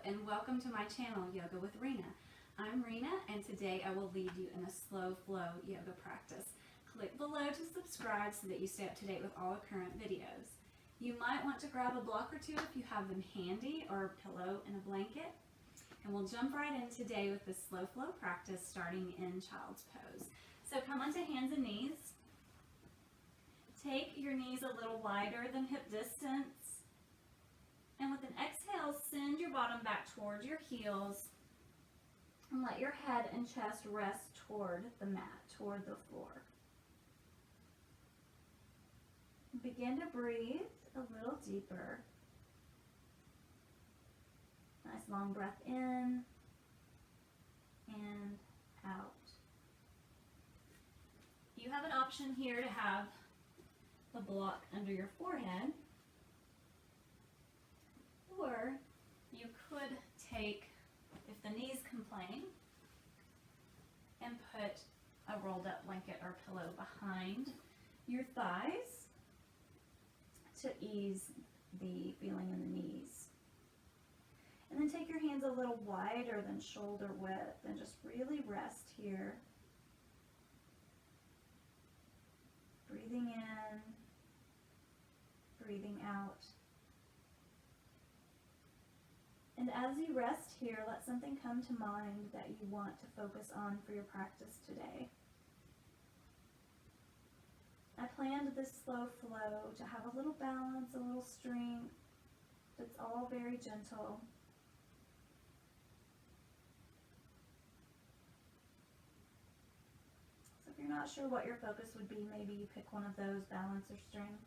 and welcome to my channel, Yoga with Rena. I'm Rena, and today I will lead you in a slow flow yoga practice. Click below to subscribe so that you stay up to date with all the current videos. You might want to grab a block or two if you have them handy, or a pillow and a blanket. And we'll jump right in today with this slow flow practice starting in child's pose. So come onto hands and knees. Take your knees a little wider than hip distance. And with an exhale, send your bottom back toward your heels and let your head and chest rest toward the mat, toward the floor. Begin to breathe a little deeper. Nice long breath in and out. You have an option here to have the block under your forehead, or you could take, if the knees complain, and put a rolled up blanket or pillow behind your thighs to ease the feeling in the knees. And then take your hands a little wider than shoulder width and just really rest here. Breathing in, breathing out. And as you rest here, let something come to mind that you want to focus on for your practice today. I planned this slow flow to have a little balance, a little strength. It's all very gentle. So if you're not sure what your focus would be, maybe you pick one of those, balance or strength.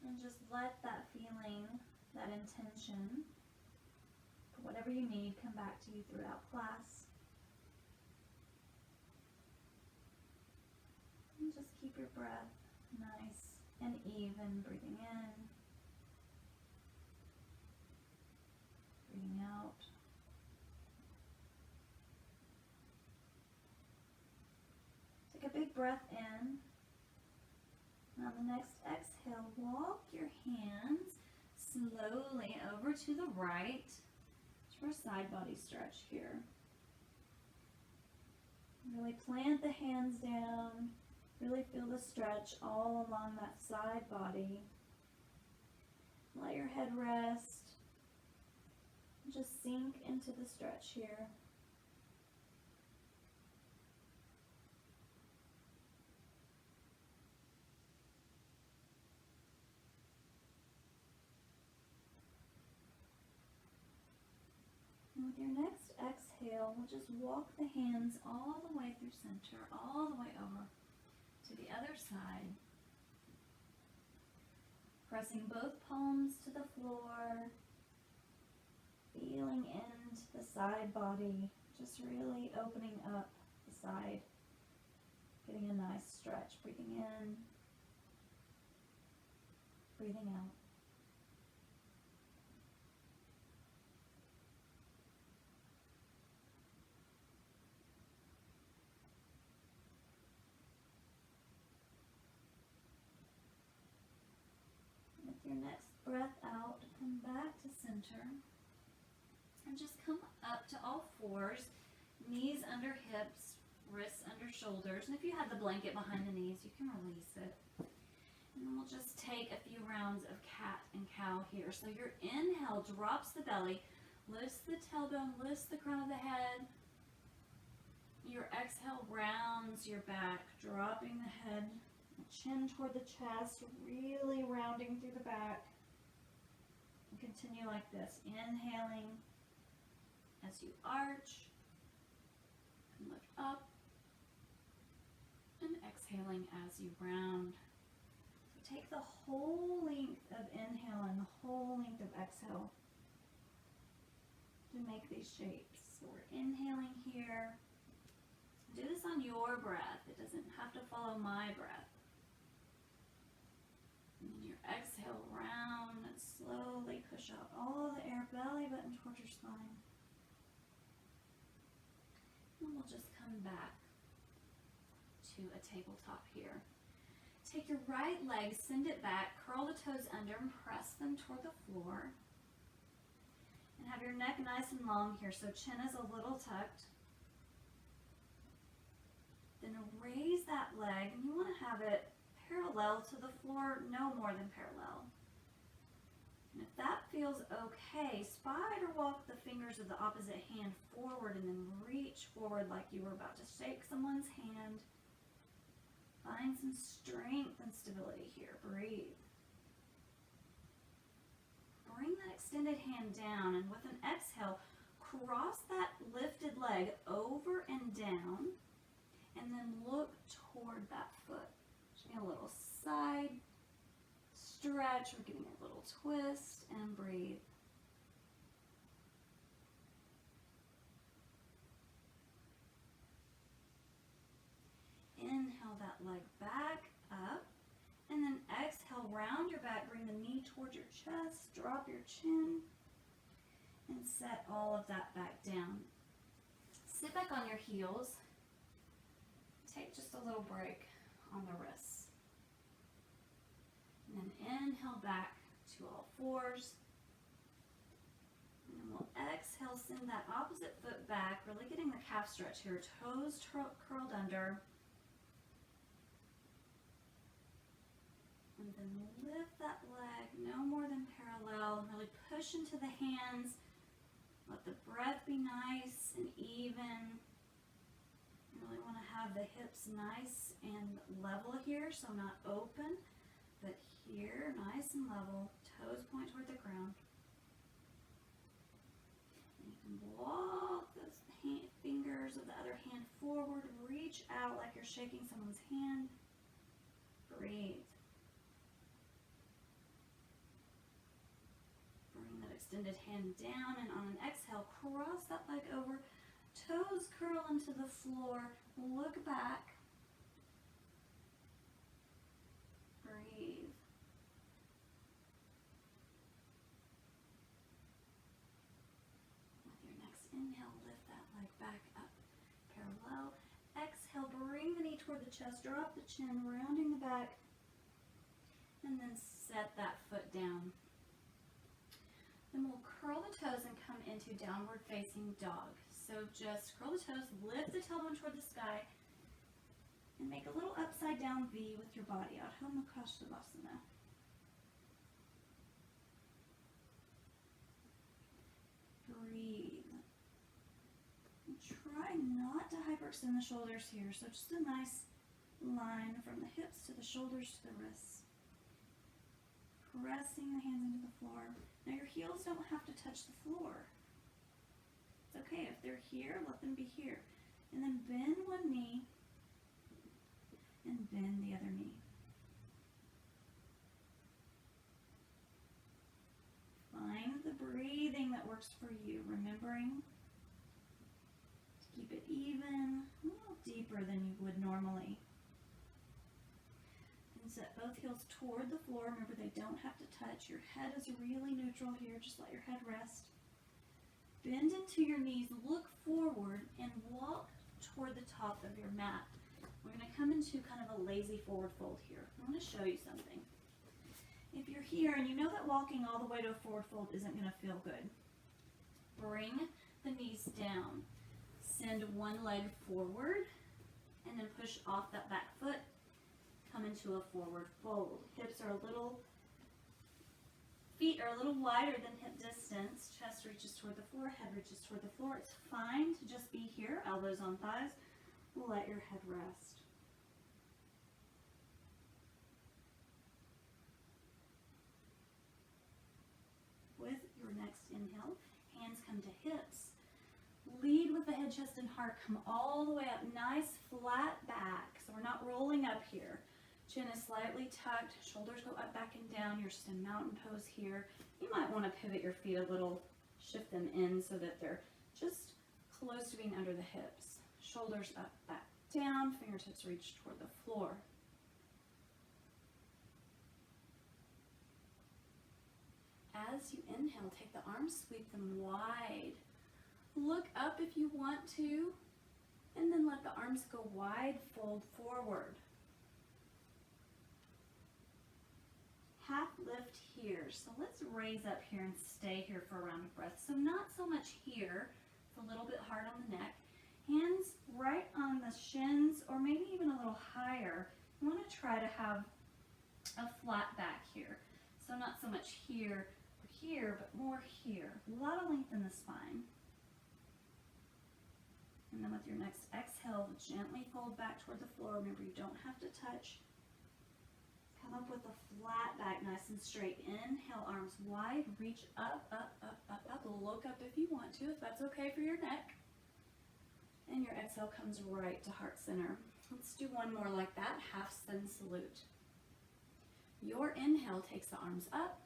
And just let that feeling, that intention, for whatever you need, come back to you throughout class. And just keep your breath nice and even, breathing in, breathing out. Take a big breath in. And on the next exhale, walk your hands slowly over to the right for a side body stretch here. Really plant the hands down. Really feel the stretch all along that side body. Let your head rest. Just sink into the stretch here. And with your next exhale, we'll just walk the hands all the way through center, all the way over to the other side. Pressing both palms to the floor, feeling into the side body, just really opening up the side, getting a nice stretch, breathing in, breathing out. Your next breath out, come back to center and just come up to all fours, knees under hips, wrists under shoulders. And if you have the blanket behind the knees, you can release it. And then we'll just take a few rounds of cat and cow here. So your inhale drops the belly, lifts the tailbone, lifts the crown of the head. Your exhale rounds your back, dropping the head, chin toward the chest, really rounding through the back. And continue like this, inhaling as you arch and lift up, and exhaling as you round. So take the whole length of inhale and the whole length of exhale to make these shapes. So we're inhaling here. Do this on your breath. It doesn't have to follow my breath. And your exhale, round and slowly push out all the air, belly button towards your spine. And we'll just come back to a tabletop here. Take your right leg, send it back, curl the toes under and press them toward the floor. And have your neck nice and long here, so chin is a little tucked. Then raise that leg, and you want to have it parallel to the floor, no more than parallel. And if that feels okay, spider walk the fingers of the opposite hand forward and then reach forward like you were about to shake someone's hand. Find some strength and stability here. Breathe. Bring that extended hand down, and with an exhale, cross that lifted leg over and down, and then look toward that foot. Just a little side stretch. We're giving a little twist, and breathe. Inhale that leg back up, and then exhale, round your back, bring the knee towards your chest, drop your chin, and set all of that back down. Sit back on your heels. Take just a little break on the wrists. And then inhale back to all fours. And then we'll exhale, send that opposite foot back, really getting the calf stretch here. Toes curled under. And then lift that leg, no more than parallel. Really push into the hands. Let the breath be nice and even. You really want to have the hips nice and level here, so not open, but here, nice and level. Toes point toward the ground. And you can walk those fingers of the other hand forward. Reach out like you're shaking someone's hand. Breathe. Bring that extended hand down, and on an exhale, cross that leg over. Toes curl into the floor. Look back. Breathe. With your next inhale, lift that leg back up parallel. Exhale, bring the knee toward the chest, drop the chin, rounding the back, and then set that foot down. Then we'll curl the toes and come into downward facing dog. So just curl the toes, lift the tailbone toward the sky, and make a little upside down V with your body out. Shavasana. Breathe. And try not to hyperextend the shoulders here. So just a nice line from the hips to the shoulders to the wrists. Pressing the hands into the floor. Now your heels don't have to touch the floor. It's okay, if they're here, let them be here. And then bend one knee and bend the other knee. Find the breathing that works for you, remembering to keep it even, a little deeper than you would normally. And set both heels toward the floor. Remember, they don't have to touch. Your head is really neutral here. Just let your head rest. Bend into your knees, look forward, and walk toward the top of your mat. We're going to come into kind of a lazy forward fold here. I want to show you something. If you're here and you know that walking all the way to a forward fold isn't going to feel good, bring the knees down. Send one leg forward, and then push off that back foot. Come into a forward fold. Hips are feet are a little wider than hip distance. Chest reaches toward the floor, head reaches toward the floor. It's fine to just be here, elbows on thighs. Let your head rest. With your next inhale, hands come to hips. Lead with the head, chest, and heart. Come all the way up. Nice flat back. So we're not rolling up here. Chin is slightly tucked, shoulders go up, back, and down. You're just in mountain pose here. You might want to pivot your feet a little, shift them in so that they're just close to being under the hips. Shoulders up, back, down, fingertips reach toward the floor. As you inhale, take the arms, sweep them wide. Look up if you want to, and then let the arms go wide, fold forward. here. So let's raise up here and stay here for a round of breath. So not so much here. It's a little bit hard on the neck. Hands right on the shins, or maybe even a little higher. You want to try to have a flat back here. So not so much here or here, but more here. A lot of length in the spine. And then with your next exhale, gently fold back toward the floor. Remember, you don't have to touch. Come up with a flat back, nice and straight. Inhale, arms wide, reach up, up, up, up, up. Look up if you want to, if that's okay for your neck. And your exhale comes right to heart center. Let's do one more like that, half sun salute. Your inhale takes the arms up.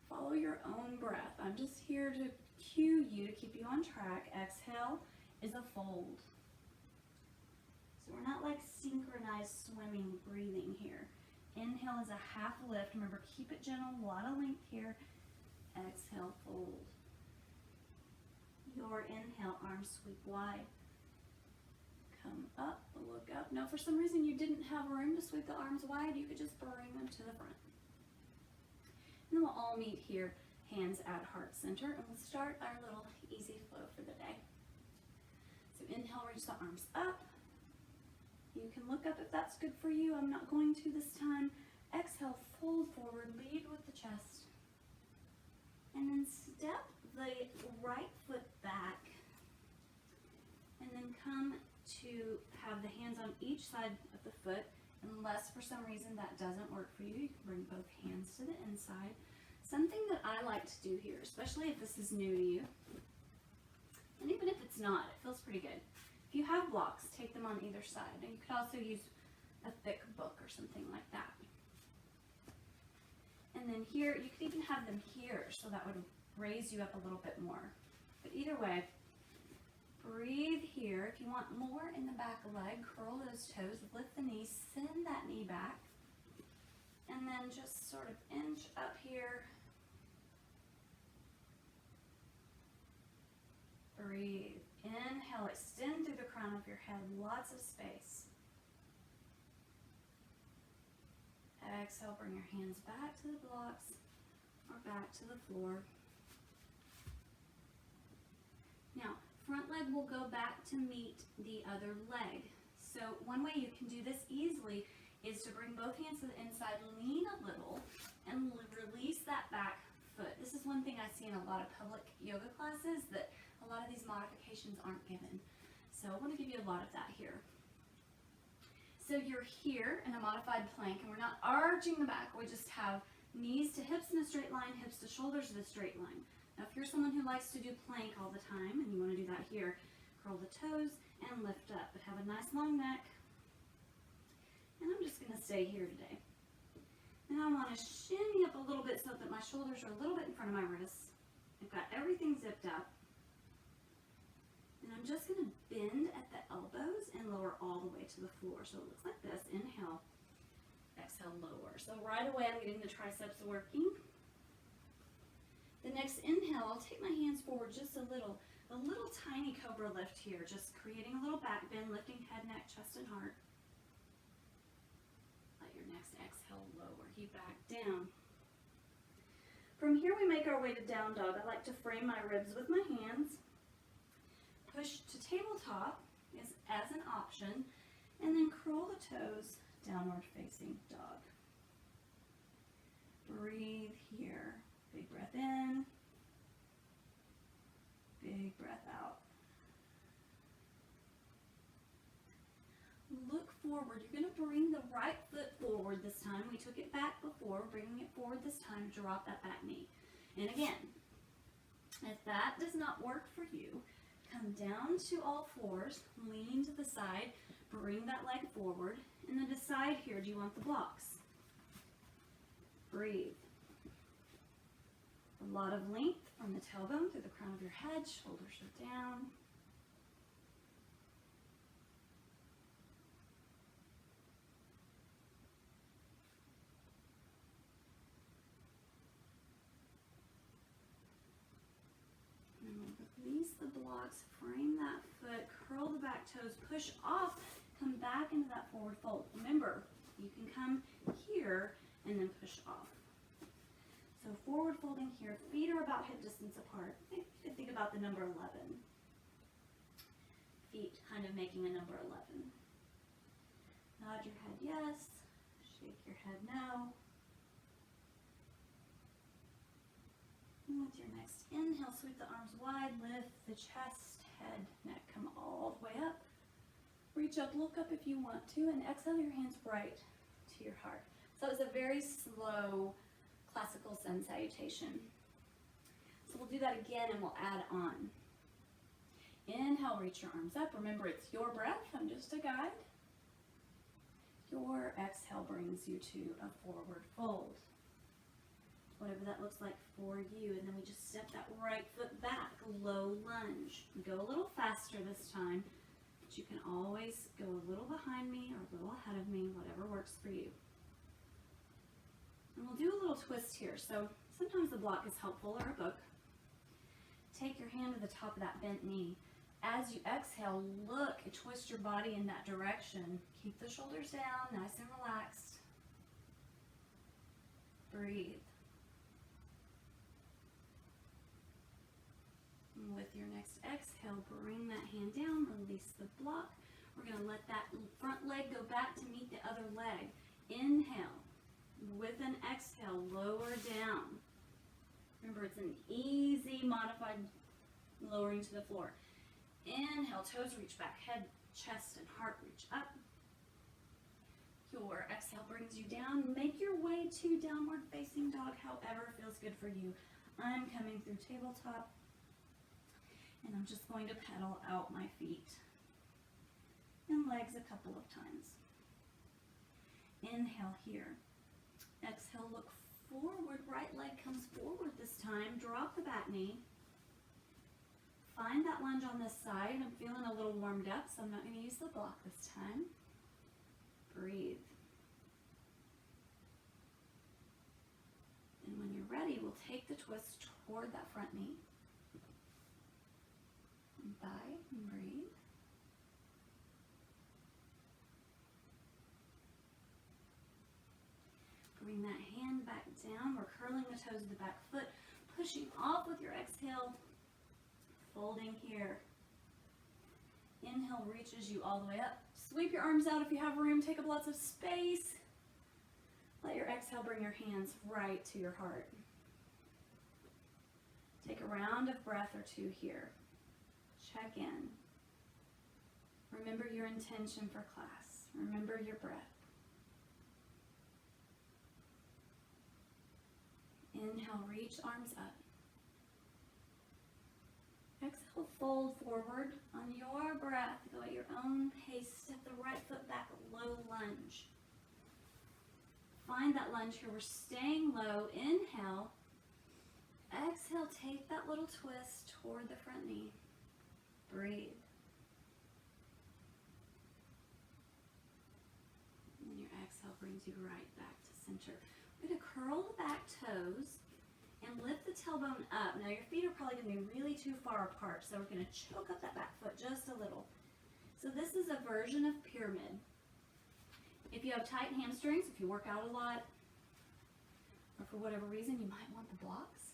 Follow your own breath. I'm just here to cue you to keep you on track. Exhale is a fold. So we're not like synchronized swimming, breathing here. Inhale is a half lift. Remember, keep it gentle, a lot of length here. Exhale, fold. Your inhale, arms sweep wide. Come up, look up. Now, for some reason you didn't have room to sweep the arms wide, you could just bring them to the front. And then we'll all meet here, hands at heart center, and we'll start our little easy flow for the day. So inhale, reach the arms up. You can look up if that's good for you. I'm not going to this time. Exhale, fold forward, lead with the chest. And then step the right foot back. And then come to have the hands on each side of the foot. Unless for some reason that doesn't work for you, you can bring both hands to the inside. Something that I like to do here, especially if this is new to you, and even if it's not, it feels pretty good. If you have blocks, take them on either side. And you could also use a thick book or something like that. And then here, you could even have them here, so that would raise you up a little bit more. But either way, breathe here. If you want more in the back leg, curl those toes, lift the knees, send that knee back. And then just sort of inch up here. Breathe. Inhale, extend through the crown of your head, lots of space. Exhale, bring your hands back to the blocks or back to the floor. Now, front leg will go back to meet the other leg. So one way you can do this easily is to bring both hands to the inside, lean a little, and release that back foot. This is one thing I see in a lot of public yoga classes, that a lot of these modifications aren't given. So I want to give you a lot of that here. So you're here in a modified plank, and we're not arching the back. We just have knees to hips in a straight line, hips to shoulders in a straight line. Now, if you're someone who likes to do plank all the time, and you want to do that here, curl the toes and lift up, but have a nice long neck. And I'm just going to stay here today. And I want to shimmy up a little bit so that my shoulders are a little bit in front of my wrists. I've got everything zipped up. And I'm just going to bend at the elbows and lower all the way to the floor. So it looks like this. Inhale, exhale, lower. So right away I'm getting the triceps working. The next inhale, I'll take my hands forward just a little tiny cobra lift here, just creating a little back bend, lifting head, neck, chest, and heart. Let your next exhale lower you back down. From here we make our way to down dog. I like to frame my ribs with my hands. Push to tabletop is as an option, and then curl the toes, downward facing dog. Breathe here. Big breath in, big breath out. Look forward. You're going to bring the right foot forward this time. We took it back before. Bringing it forward this time, drop that back knee. And again, if that does not work for you, come down to all fours, lean to the side, bring that leg forward, and then decide here, do you want the blocks? Breathe. A lot of length from the tailbone through the crown of your head, shoulders are down. Release the blocks, frame that foot, curl the back toes, push off, come back into that forward fold. Remember, you can come here and then push off. So forward folding here, feet are about hip distance apart. Think about the number 11. Feet kind of making a number 11. Nod your head yes, shake your head no. And with your next inhale, sweep the arms wide, lift the chest, head, neck, come all the way up. Reach up, look up if you want to, and exhale your hands right to your heart. So it's a very slow classical sun salutation. So we'll do that again and we'll add on. Inhale, reach your arms up. Remember, it's your breath, I'm just a guide. Your exhale brings you to a forward fold. Whatever that looks like for you. And then we just step that right foot back, low lunge. Go a little faster this time, but you can always go a little behind me or a little ahead of me, whatever works for you. And we'll do a little twist here. So sometimes the block is helpful, or a book. Take your hand to the top of that bent knee. As you exhale, look and twist your body in that direction. Keep the shoulders down, nice and relaxed. Breathe. And with your next exhale, bring that hand down, release the block. We're going to let that front leg go back to meet the other leg. Inhale. With an exhale, lower down. Remember, it's an easy modified lowering to the floor. Inhale, toes reach back, head, chest, and heart reach up. Your exhale brings you down. Make your way to downward facing dog, however feels good for you. I'm coming through tabletop, and I'm just going to pedal out my feet and legs a couple of times. Inhale here. Exhale, look forward. Right leg comes forward this time. Drop the back knee. Find that lunge on this side. I'm feeling a little warmed up, so I'm not going to use the block this time. Breathe. And when you're ready, we'll take the twist toward that front knee. And thigh, and breathe. Bring that hand back down. We're curling the toes of the back foot, pushing off with your exhale. Folding here. Inhale reaches you all the way up. Sweep your arms out if you have room. Take up lots of space. Let your exhale bring your hands right to your heart. Take a round of breath or two here. Check in. Remember your intention for class. Remember your breath. Inhale, reach arms up. Exhale, fold forward on your breath. Go at your own pace. Step the right foot back, low lunge. Find that lunge here. We're staying low. Inhale. Exhale, take that little twist toward the front knee. Breathe. And your exhale brings you right back to center. We're going to curl the back toes and lift the tailbone up. Now your feet are probably going to be really too far apart, so we're going to choke up that back foot just a little. So this is a version of pyramid. If you have tight hamstrings, if you work out a lot, or for whatever reason, you might want the blocks.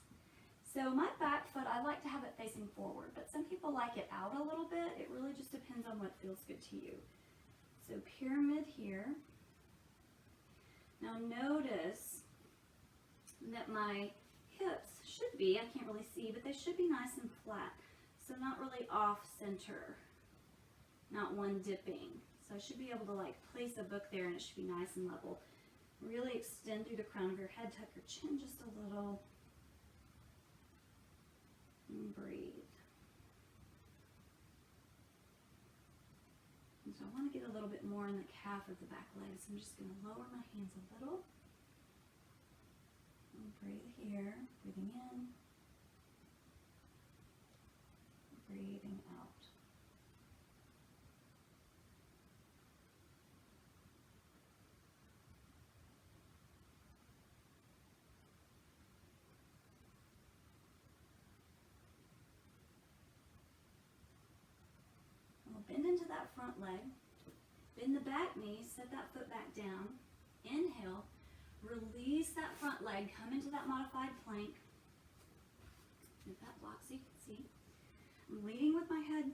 So my back foot, I like to have it facing forward, but some people like it out a little bit. It really just depends on what feels good to you. So pyramid here. Now notice that my hips should be, I can't really see, but they should be nice and flat. So not really off center, not one dipping. So I should be able to like place a book there and it should be nice and level. Really extend through the crown of your head, tuck your chin just a little, and breathe. And so I want to get a little bit more in the calf of the back leg, so I'm just going to lower my hands a little. And breathe here, breathing in, breathing out. Bend into that front leg, bend the back knee, set that foot back down. Inhale, Release that front leg, come into that modified plank. Move that block so you can see. I'm leading with my head,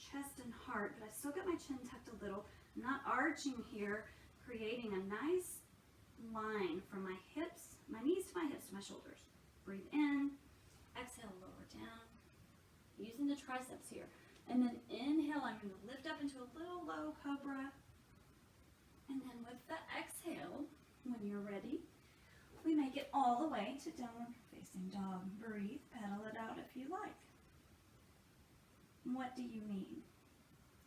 chest, and heart, but I still got my chin tucked a little. I'm not arching here, creating a nice line from my hips, my knees to my hips to my shoulders. Breathe in, exhale, lower down, using the triceps here. And then inhale, I'm going to lift up into a little low cobra. And then with the exhale, when you're ready, we make it all the way to downward facing dog. Breathe, pedal it out if you like. What do you mean?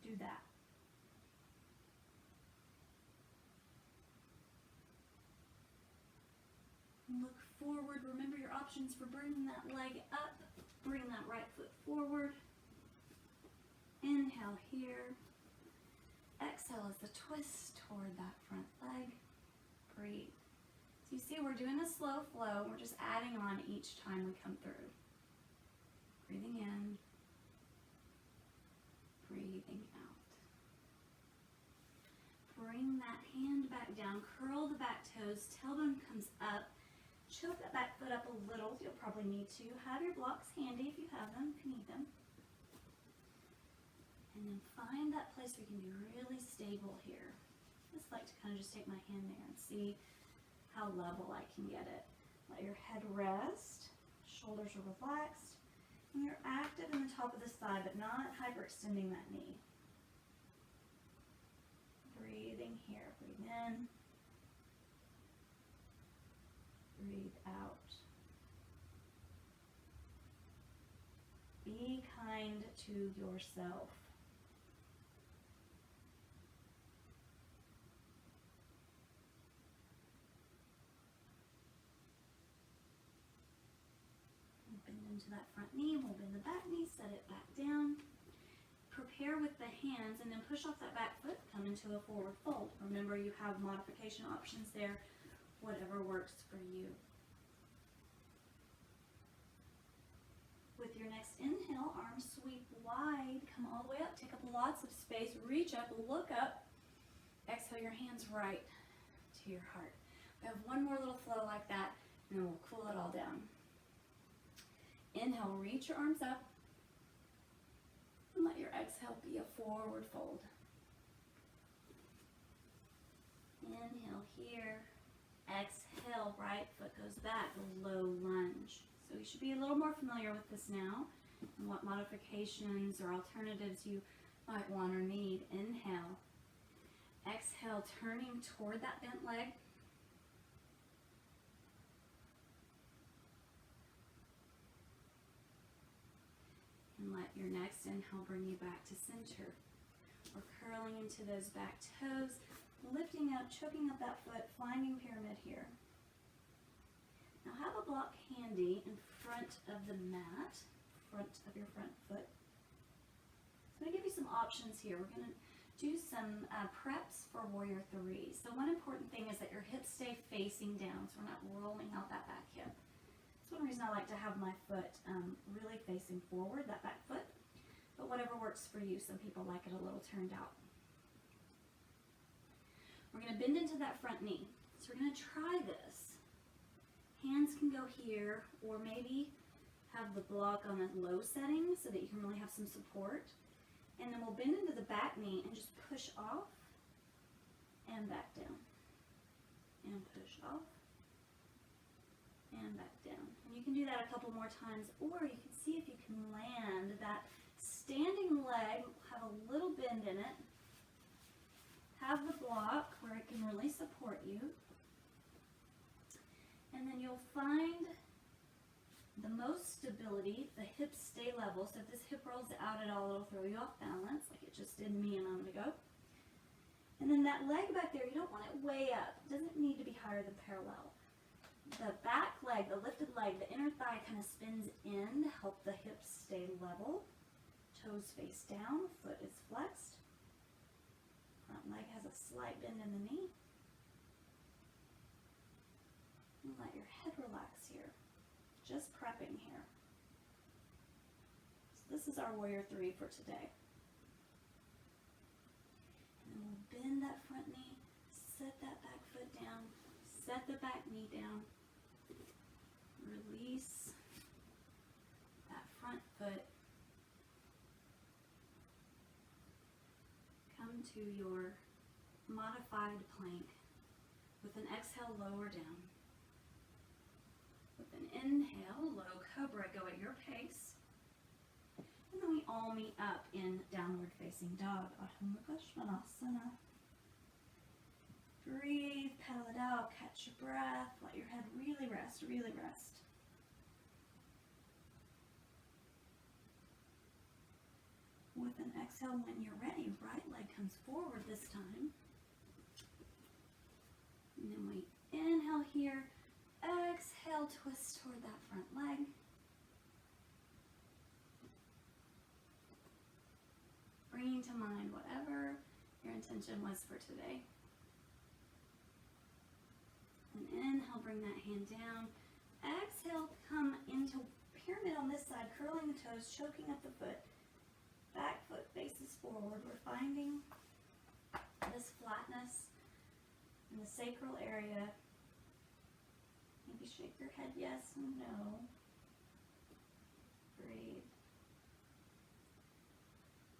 Do that. Look forward. Remember your options for bringing that leg up. Bring that right foot forward. Inhale here. Exhale as the twist toward that front leg. Breathe. So you see we're doing a slow flow. We're just adding on each time we come through. Breathing in. Breathing out. Bring that hand back down. Curl the back toes. Tailbone comes up. Choke that back foot up a little. You'll probably need to. Have your blocks handy if you have them. If you need them. And then find that place where you can be really stable here. I just like to kind of just take my hand there and see how level I can get it. Let your head rest, shoulders are relaxed, and you're active in the top of the thigh, but not hyperextending that knee. Breathing here, breathe in, breathe out. Be kind to yourself. Into that front knee, we'll bend the back knee, set it back down. Prepare with the hands and then push off that back foot, come into a forward fold. Remember you have modification options there, whatever works for you. With your next inhale, arms sweep wide, come all the way up, take up lots of space, reach up, look up, exhale your hands right to your heart. We have one more little flow like that, and then we'll cool it all down. Inhale, reach your arms up, and let your exhale be a forward fold. Inhale here, exhale, right foot goes back, low lunge. So you should be a little more familiar with this now, and what modifications or alternatives you might want or need. Inhale, exhale, turning toward that bent leg. And let your next inhale bring you back to center. We're curling into those back toes, lifting up, choking up that foot, flying pyramid here. Now have a block handy in front of the mat, front of your front foot. So I'm going to give you some options here. We're going to do some preps for Warrior 3. So one important thing is that your hips stay facing down, so we're not rolling out that back hip. That's one reason I like to have my foot really facing forward, that back foot. But whatever works for you. Some people like it a little turned out. We're going to bend into that front knee. So we're going to try this. Hands can go here, or maybe have the block on a low setting so that you can really have some support. And then we'll bend into the back knee and just push off and back down. And push off and back down. And you can do that a couple more times, or you can see if you can land that standing leg, have a little bend in it, have the block where it can really support you, and then you'll find the most stability, the hips stay level. So if this hip rolls out at all, it'll throw you off balance, like it just did me a moment ago. And then that leg back there, you don't want it way up. It doesn't need to be higher than parallel. The back leg, the lifted leg, the inner thigh kind of spins in to help the hips stay level. Toes face down, foot is flexed. Front leg has a slight bend in the knee. And let your head relax here. Just prepping here. So this is our Warrior 3 for today. And then we'll bend that front knee, set that back foot down, set the back knee down. Release that front foot. Come to your modified plank. With an exhale, lower down. With an inhale, low cobra, go at your pace. And then we all meet up in downward facing dog. Shavasana. Breathe, pedal it out, catch your breath, let your head really rest, really rest. With an exhale, when you're ready, right leg comes forward this time. And then we inhale here, exhale, twist toward that front leg. Bringing to mind whatever your intention was for today. And inhale, bring that hand down. Exhale, come into pyramid on this side, curling the toes, choking up the foot. Back foot faces forward. We're finding this flatness in the sacral area. Maybe shake your head yes and no. Breathe.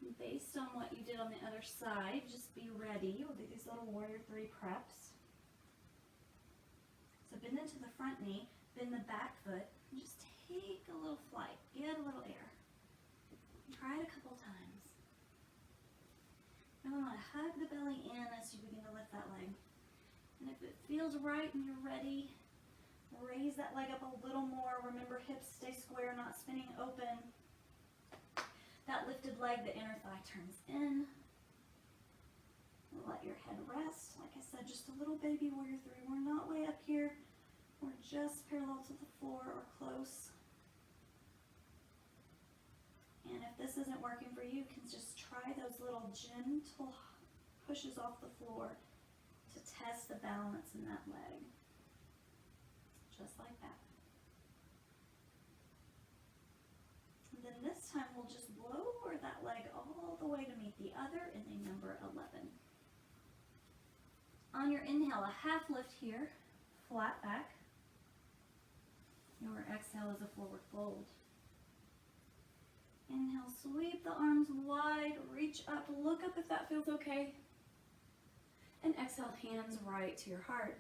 And based on what you did on the other side, just be ready. We'll do these little warrior 3 preps. So bend into the front knee, bend the back foot, and just take a little flight, get a little air. Try it a couple times. Really want to hug the belly in as you begin to lift that leg. And if it feels right and you're ready, raise that leg up a little more. Remember, hips stay square, not spinning open. That lifted leg, the inner thigh turns in. Let your head rest. Like I said, just a little baby warrior 3. We're not way up here. We're just parallel to the floor or close. And if this isn't working for you, you can just try those little gentle pushes off the floor to test the balance in that leg. Just like that. And then this time we'll just lower that leg all the way to meet the other in a number 11. On your inhale, a half lift here, flat back. Your exhale is a forward fold. Inhale, sweep the arms wide, reach up, look up if that feels okay. And exhale, hands right to your heart.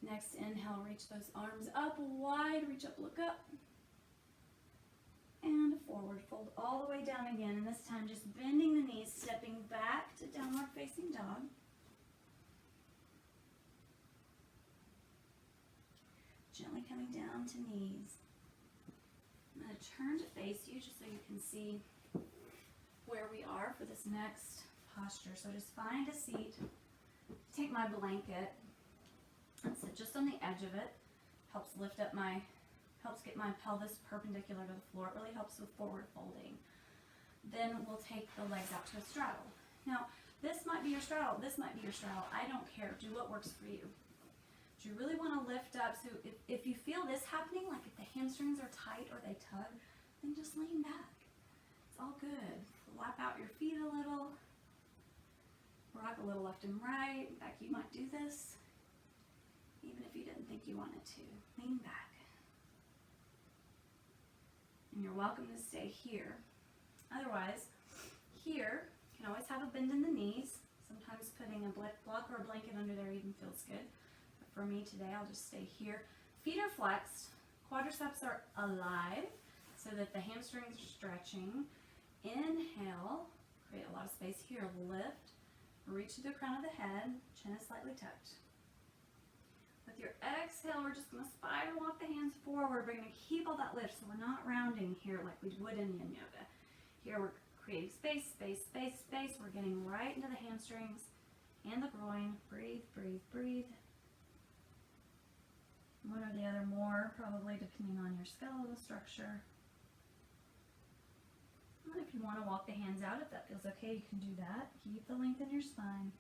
Next inhale, reach those arms up wide, reach up, look up. And forward fold all the way down again. And this time just bending the knees, stepping back to downward facing dog. Gently coming down to knees. I'm going to turn to face you just so you can see where we are for this next posture. So just find a seat. Take my blanket and sit just on the edge of it. Helps lift up helps get my pelvis perpendicular to the floor. It really helps with forward folding. Then we'll take the legs out to a straddle. Now, this might be your straddle, this might be your straddle. I don't care. Do what works for you. Do you really want to lift up? So if you feel this happening, like if the hamstrings are tight or they tug, then just lean back. It's all good. Flap out your feet a little. Rock a little left and right. In fact, you might do this even if you didn't think you wanted to. Lean back. And you're welcome to stay here. Otherwise, here, you can always have a bend in the knees. Sometimes putting a block or a blanket under there even feels good. But for me today, I'll just stay here. Feet are flexed. Quadriceps are alive so that the hamstrings are stretching. Inhale, create a lot of space here. Lift, reach to the crown of the head. Chin is slightly tucked. With your exhale, we're just going to spider walk the hands forward. We're going to keep all that lift, so we're not rounding here like we would in yin yoga. Here we're creating space, space, space, space. We're getting right into the hamstrings and the groin. Breathe, breathe, breathe. One or the other more, probably depending on your skeletal structure. And if you want to walk the hands out, if that feels okay, you can do that. Keep the length in your spine.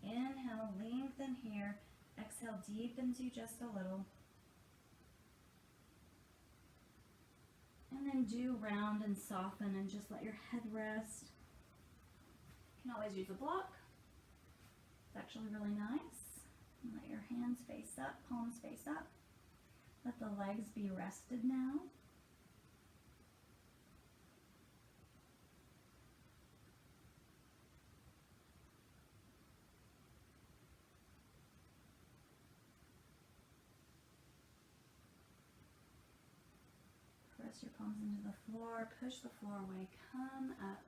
Inhale, lengthen here. Exhale, deepens you just a little. And then do round and soften and just let your head rest. You can always use a block. It's actually really nice. Let your hands face up, palms face up. Let the legs be rested now. Press your palms into the floor, push the floor away, come up.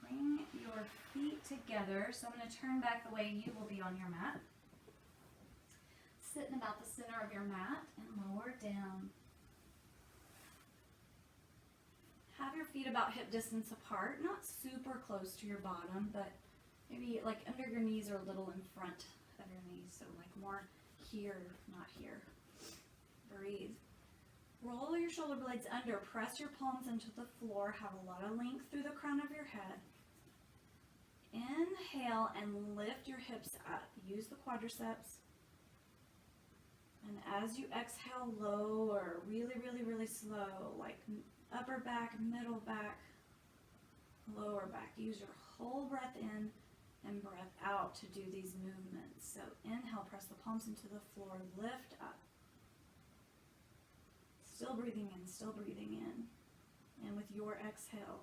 Bring your feet together. So I'm going to turn back the way you will be on your mat. Sit in about the center of your mat and lower down. Have your feet about hip distance apart, not super close to your bottom, but maybe like under your knees or a little in front of your knees. So like more here, not here. Breathe. Roll your shoulder blades under, press your palms into the floor, have a lot of length through the crown of your head. Inhale and lift your hips up. Use the quadriceps. And as you exhale, lower, really, really, really slow, like upper back, middle back, lower back. Use your whole breath in and breath out to do these movements. So inhale, press the palms into the floor, lift up. Still breathing in, still breathing in. And with your exhale,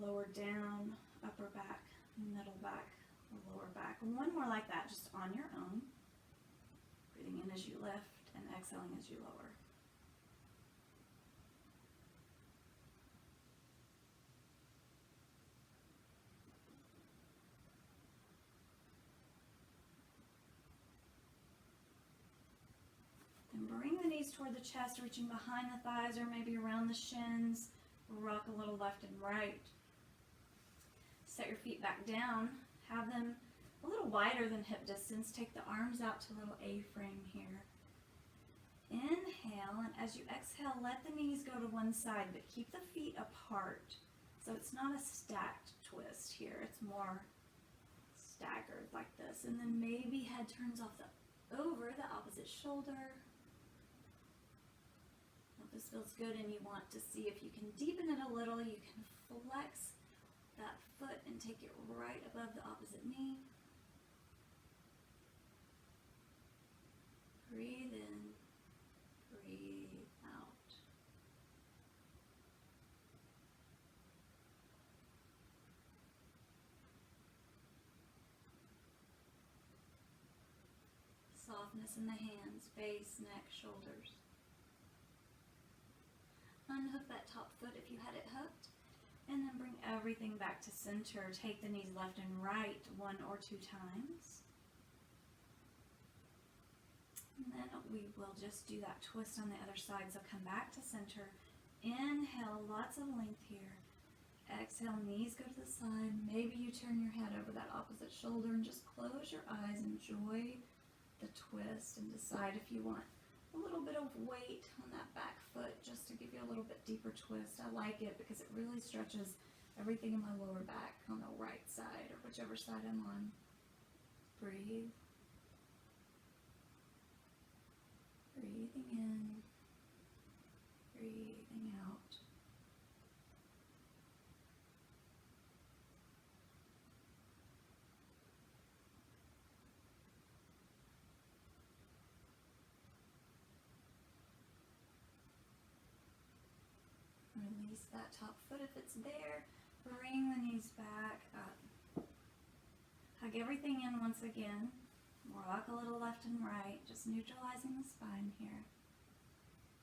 lower down, upper back, middle back, lower back. One more like that, just on your own. Breathing in as you lift and exhaling as you lower. Then bring the knees toward the chest, reaching behind the thighs or maybe around the shins. Rock a little left and right. Set your feet back down. Have them a little wider than hip distance. Take the arms out to a little A-frame here. Inhale, and as you exhale, let the knees go to one side, but keep the feet apart. So it's not a stacked twist here. It's more staggered like this. And then maybe head turns over the opposite shoulder. If this feels good and you want to see if you can deepen it a little, you can flex that foot and take it right above the opposite knee. Breathe in, breathe out. Softness in the hands, face, neck, shoulders. Unhook that top foot if you had it hooked, and then bring everything back to center. Take the knees left and right 1 or 2 times. And then we will just do that twist on the other side. So come back to center. Inhale, lots of length here. Exhale, knees go to the side. Maybe you turn your head over that opposite shoulder and just close your eyes. Enjoy the twist and decide if you want a little bit of weight on that back foot just to give you a little bit deeper twist. I like it because it really stretches everything in my lower back on the right side or whichever side I'm on. Breathe. Breathing in, breathing out. Release that top foot if it's there. Bring the knees back up. Hug everything in once again. Rock a little left and right, just neutralizing the spine here.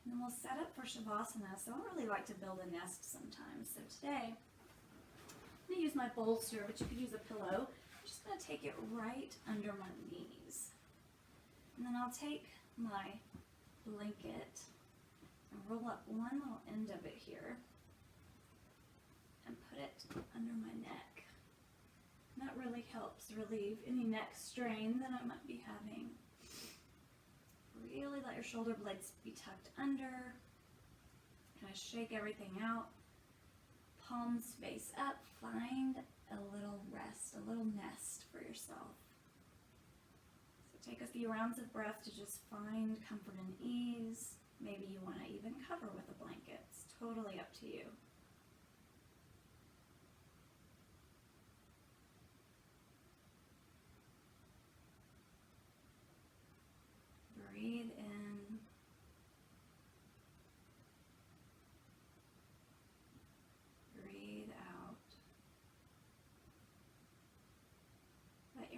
And then we'll set up for Shavasana. So I really like to build a nest sometimes. So today, I'm going to use my bolster, but you could use a pillow. I'm just going to take it right under my knees. And then I'll take my blanket and roll up one little end of it here and put it under my neck. And that really helps relieve any neck strain that I might be having. Really let your shoulder blades be tucked under. Kind of shake everything out. Palms face up. Find a little rest, a little nest for yourself. So take a few rounds of breath to just find comfort and ease. Maybe you want to even cover with a blanket. It's totally up to you.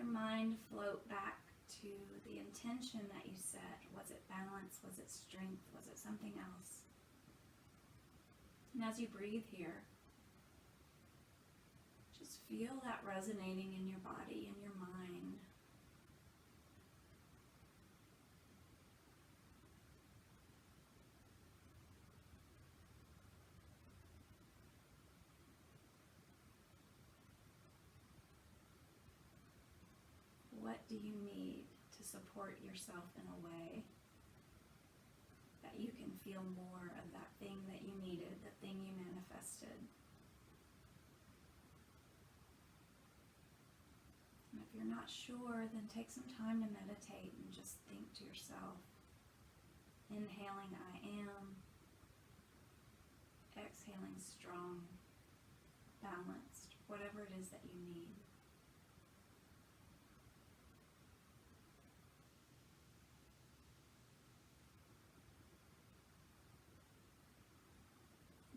your mind float back to the intention that you set. Was it balance? Was it strength? Was it something else? And as you breathe here, just feel that resonating in your body, in your mind. What do you need to support yourself in a way that you can feel more of that thing that you needed, the thing you manifested? And if you're not sure, then take some time to meditate and just think to yourself. Inhaling, I am. Exhaling, strong, balanced, whatever it is that you need.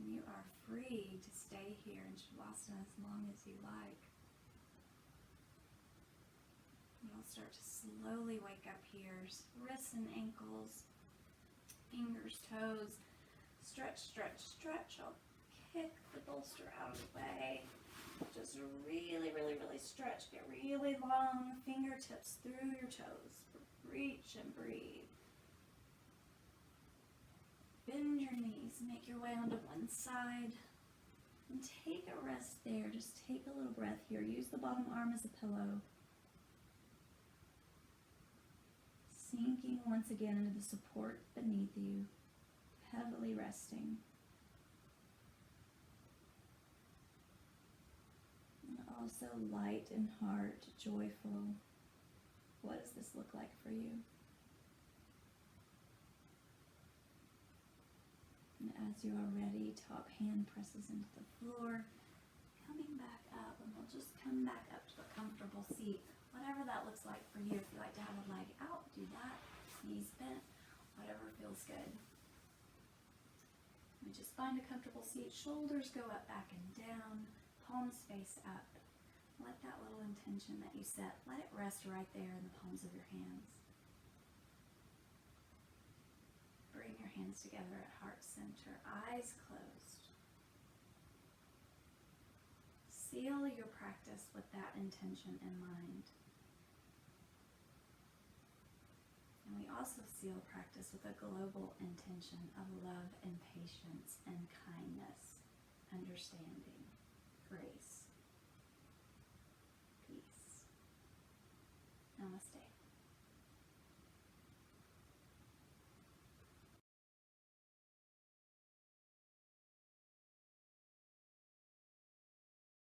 You are free to stay here in Shavasana as long as you like. You'll start to slowly wake up here, wrists and ankles, fingers, toes. Stretch, stretch, stretch. I'll kick the bolster out of the way. Just really, really, really stretch. Get really long fingertips through your toes. Reach and breathe. Bend your knees, make your way onto one side, and take a rest there. Just take a little breath here. Use the bottom arm as a pillow. Sinking once again into the support beneath you, heavily resting. And also light in heart, joyful. What does this look like for you? And as you are ready, top hand presses into the floor, coming back up, and we'll just come back up to a comfortable seat, whatever that looks like for you. If you like to have a leg out, do that. Knees bent, whatever feels good. We just find a comfortable seat, shoulders go up, back and down, palms face up. Let that little intention that you set, let it rest right there in the palms of your hands. Bring your hands together at heart center, eyes closed. Seal your practice with that intention in mind. And we also seal practice with a global intention of love and patience and kindness, understanding, grace, peace. Namaste.